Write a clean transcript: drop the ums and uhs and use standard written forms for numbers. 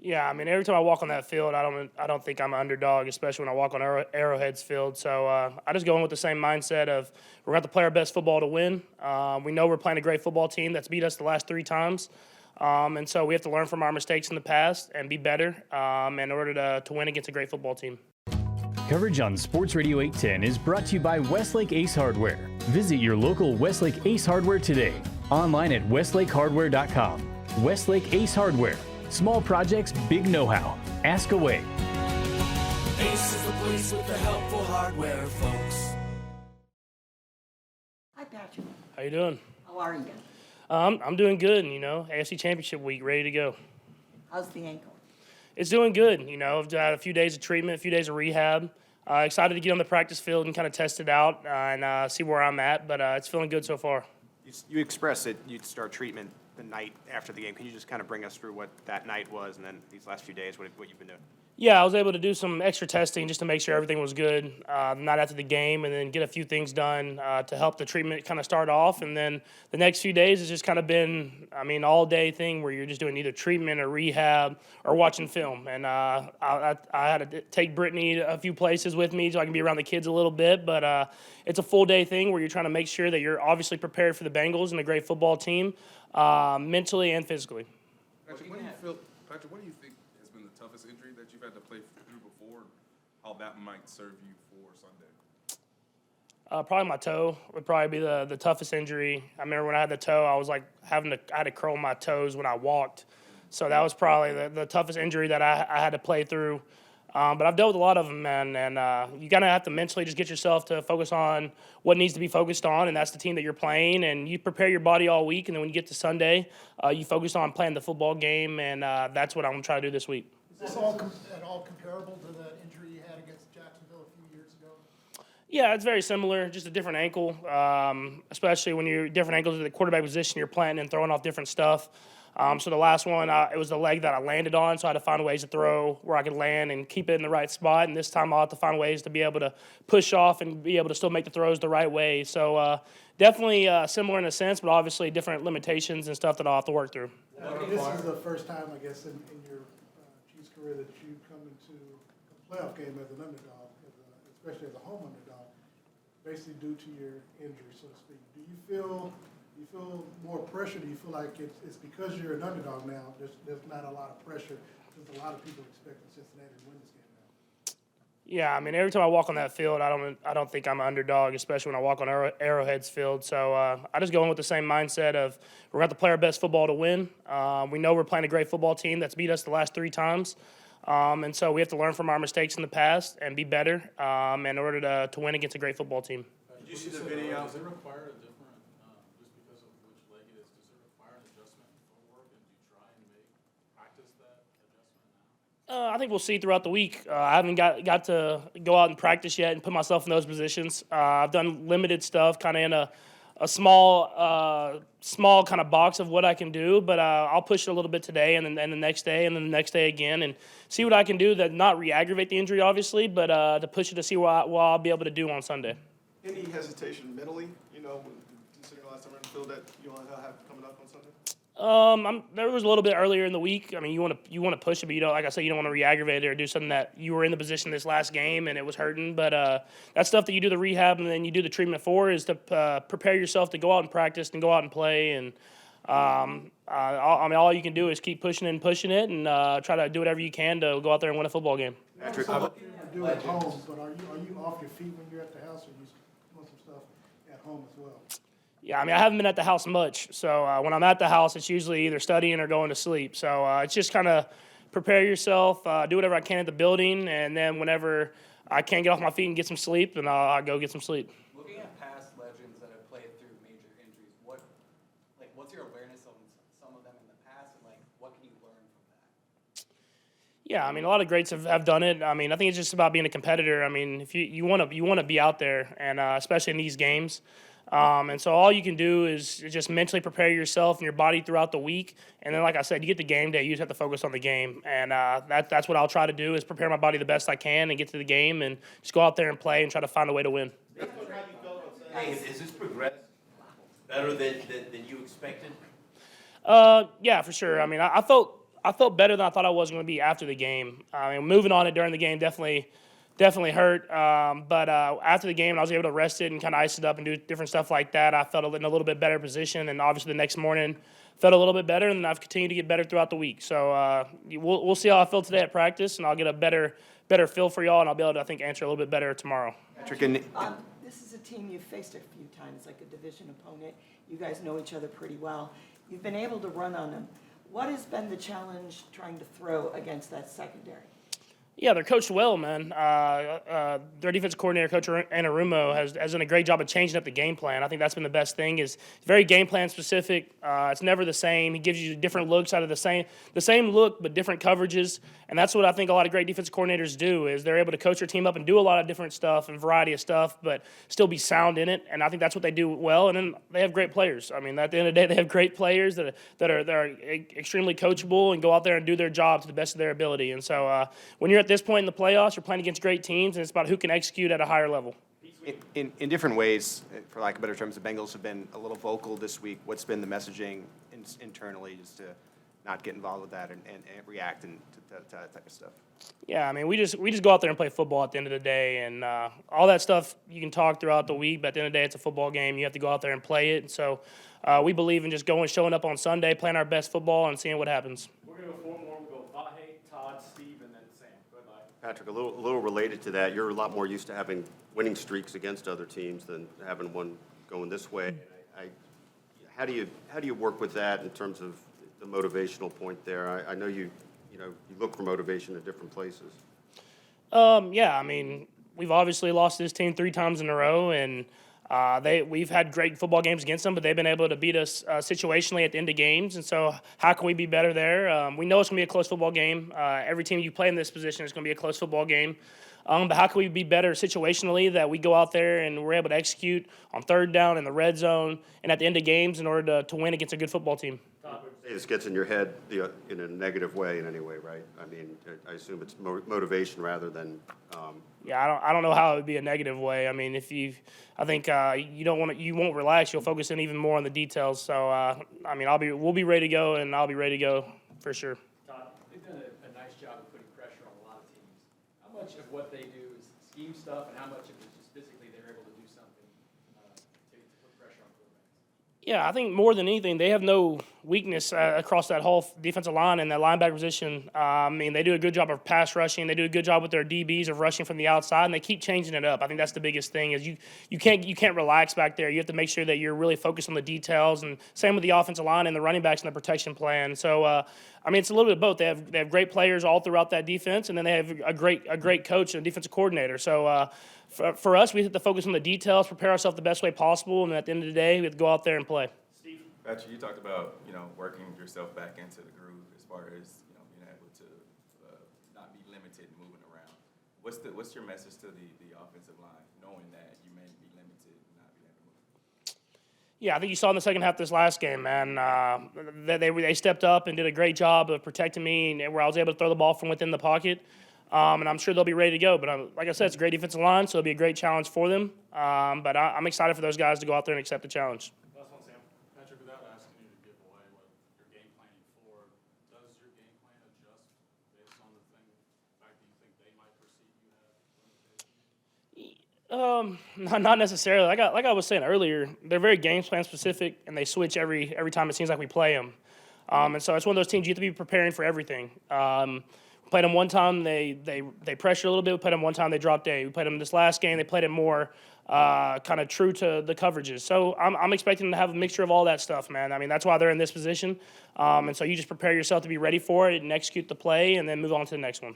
Yeah, I mean, every time I walk on that field, I don't think I'm an underdog, especially when I walk on Arrowhead's field. So I just go in with the same mindset of we're going to play our best football to win. We know we're playing a great football team that's beat us the last 3 times. And so we have to learn from our mistakes in the past and be better in order to win against a great football team. Coverage on Sports Radio 810 is brought to you by Westlake Ace Hardware. Visit your local Westlake Ace Hardware today. Online at westlakehardware.com. Westlake Ace Hardware. Small projects, big know-how. Ask away. Ace is the place with the helpful hardware, folks. Hi, Patrick. How you doing? How are you? I'm doing good, AFC Championship week, ready to go. How's the ankle? It's doing good, I've had a few days of treatment, a few days of rehab. Excited to get on the practice field and kind of test it out and see where I'm at, but it's feeling good so far. You expressed that you'd start treatment the night after the game. Can you just kind of bring us through what that night was and then these last few days, what you've been doing? Yeah, I was able to do some extra testing just to make sure everything was good the night after the game and then get a few things done to help the treatment kind of start off. And then the next few days has just kind of been, all-day thing where you're just doing either treatment or rehab or watching film. And I had to take Brittany a few places with me so I can be around the kids a little bit. But it's a full-day thing where you're trying to make sure that you're obviously prepared for the Bengals and a great football team mentally and physically. Patrick, what do you think has been the toughest injury that you've had to play through before, and how that might serve you for Sunday? Probably my toe would probably be the toughest injury. I remember when I had the toe, I was like I had to curl my toes when I walked. So that was probably the toughest injury that I had to play through. But I've dealt with a lot of them, man, and you gotta have to mentally just get yourself to focus on what needs to be focused on, and that's the team that you're playing, and you prepare your body all week, and then when you get to Sunday, you focus on playing the football game, and that's what I'm gonna try to do this week. Is this at all comparable to the injury you had against Jacksonville a few years ago? Yeah, it's very similar, just a different ankle, especially when you're different ankles at the quarterback position, you're planting and throwing off different stuff. So the last one, it was the leg that I landed on, so I had to find ways to throw where I could land and keep it in the right spot. And this time I'll have to find ways to be able to push off and be able to still make the throws the right way. So definitely similar in a sense, but obviously different limitations and stuff that I'll have to work through. This is the first time, I guess, in your Chiefs career that you come into a playoff game as an underdog, especially as a home underdog, basically due to your injury, so to speak. Do you feel more pressure? Do you feel like it's because you're an underdog now, there's not a lot of pressure, because a lot of people expecting Cincinnati to win this game now? Yeah, every time I walk on that field, I don't think I'm an underdog, especially when I walk on Arrowhead's field. So I just go in with the same mindset of we're going to play our best football to win. We know we're playing a great football team that's beat us the last 3 times. And so we have to learn from our mistakes in the past and be better in order to win against a great football team. Did you see the video? Does it require a different, just because of which leg it is, does it require an adjustment in footwork, and do you try and practice that adjustment now? I think we'll see throughout the week. I haven't got to go out and practice yet and put myself in those positions. I've done limited stuff, kind of in a small kind of box of what I can do, but I'll push it a little bit today and then the next day and then the next day again and see what I can do to not re-aggravate the injury, obviously, but to push it to see what I'll be able to do on Sunday. Any hesitation mentally, considering the last time in the field that you want to have coming up on Sunday? There was a little bit earlier in the week. You want to push it, but like I said, you don't want to re-aggravate it or do something that you were in the position this last game and it was hurting. But that stuff that you do the rehab and then you do the treatment for is to prepare yourself to go out and practice and go out and play. And all you can do is keep pushing it and try to do whatever you can to go out there and win a football game. Patrick, what you do at home, but are you off your feet when you're at the house, or you doing some stuff at home as well? Yeah, I haven't been at the house much. So when I'm at the house, it's usually either studying or going to sleep. So it's just kind of prepare yourself, do whatever I can at the building, and then whenever I can't get off my feet and get some sleep, then I'll go get some sleep. Looking at past legends that have played through major injuries, what's your awareness of some of them in the past, and what can you learn from that? Yeah, a lot of greats have done it. I think it's just about being a competitor. If you want to be out there, and especially in these games. And so all you can do is just mentally prepare yourself and your body throughout the week. And then, like I said, you get the game day, you just have to focus on the game. And that's what I'll try to do is prepare my body the best I can and get to the game and just go out there and play and try to find a way to win. Hey, has this progressed better than you expected? Yeah, for sure. I I felt better than I thought I was going to be after the game. I mean, moving on it during the game definitely hurt. But after the game, I was able to rest it and kind of ice it up and do different stuff like that. I felt in a little bit better position, and obviously the next morning felt a little bit better, and I've continued to get better throughout the week. So we'll see how I feel today at practice, and I'll get a better feel for y'all, and I'll be able to, I think, answer a little bit better tomorrow. Patrick, and This is a team you've faced a few times, like a division opponent. You guys know each other pretty well. You've been able to run on them. What has been the challenge trying to throw against that secondary? Yeah, they're coached well, man. Their defensive coordinator, Coach Anarumo, has done a great job of changing up the game plan. I think that's been the best thing. Is very game plan specific. It's never the same. He gives you different looks out of the same look, but different coverages. And that's what I think a lot of great defensive coordinators do. Is they're able to coach their team up and do a lot of different stuff and variety of stuff, but still be sound in it. And I think that's what they do well. And then they have great players. I mean, at the end of the day, they have great players that are extremely coachable and go out there and do their job to the best of their ability. And so when you're at this point in the playoffs, you're playing against great teams, and it's about who can execute at a higher level. in different ways, for lack of better terms, the Bengals have been a little vocal this week. What's been the messaging internally just to not get involved with that and react and to that type of stuff? Yeah, I mean, we just go out there and play football at the end of the day, and all that stuff you can talk throughout the week, but at the end of the day, it's a football game. You have to go out there and play it, and so we believe in just showing up on Sunday, playing our best football, and seeing what happens. We're going to go four more. We'll go Vahe, Todd, Steve, and then Sam. Goodbye. Patrick, a little related to that, you're a lot more used to having winning streaks against other teams than having one going this way. How do you work with that in terms of the motivational point there? I know you look for motivation at different places. Yeah, I mean, we've obviously lost this team 3 times in a row, and we've had great football games against them, but they've been able to beat us situationally at the end of games. And so how can we be better there? We know it's going to be a close football game. Every team you play in this position is going to be a close football game. But how can we be better situationally that we go out there and we're able to execute on third down in the red zone and at the end of games in order to win against a good football team? This gets in your head in a negative way in any way, right? I mean, I assume it's motivation rather than. Yeah, I don't know how it would be a negative way. I mean, I think you won't relax. You'll focus in even more on the details. So, I mean, we'll be ready to go, and I'll be ready to go for sure. Todd, they've done a nice job of putting pressure on a lot of teams. How much of what they do is scheme stuff, and how much of it is just physically they're able to do something to put pressure on quarterbacks? Yeah, I think more than anything, they have no weakness across that whole defensive line and that linebacker position. I mean, they do a good job of pass rushing. They do a good job with their DBs of rushing from the outside, and they keep changing it up. I think that's the biggest thing is you can't relax back there. You have to make sure that you're really focused on the details, and same with the offensive line and the running backs and the protection plan. So, I mean, it's a little bit of both. They have great players all throughout that defense, and then they have a great coach and a defensive coordinator. So, for us, we have to focus on the details, prepare ourselves the best way possible, and at the end of the day, we have to go out there and play. Patrick, you talked about, working yourself back into the groove as far as, being able to not be limited and moving around. What's your message to the offensive line, knowing that you may be limited and not be able to move? Yeah, I think you saw in the second half of this last game, man, that they stepped up and did a great job of protecting me, and where I was able to throw the ball from within the pocket. And I'm sure they'll be ready to go. But like I said, it's a great defensive line, so it'll be a great challenge for them. But I'm excited for those guys to go out there and accept the challenge. Last one, Sam. Patrick, without asking you to give away what you're game planning for, does your game plan adjust based on the fact that you think they might perceive you have limitations? Not necessarily. Like I was saying earlier, they're very game plan specific, and they switch every time it seems like we play them. And so it's one of those teams you have to be preparing for everything. We played them one time, they pressured a little bit. We played them one time, they dropped A. We played them this last game, they played it more kind of true to the coverages. So I'm expecting them to have a mixture of all that stuff, man. I mean, that's why they're in this position. And so you just prepare yourself to be ready for it and execute the play and then move on to the next one.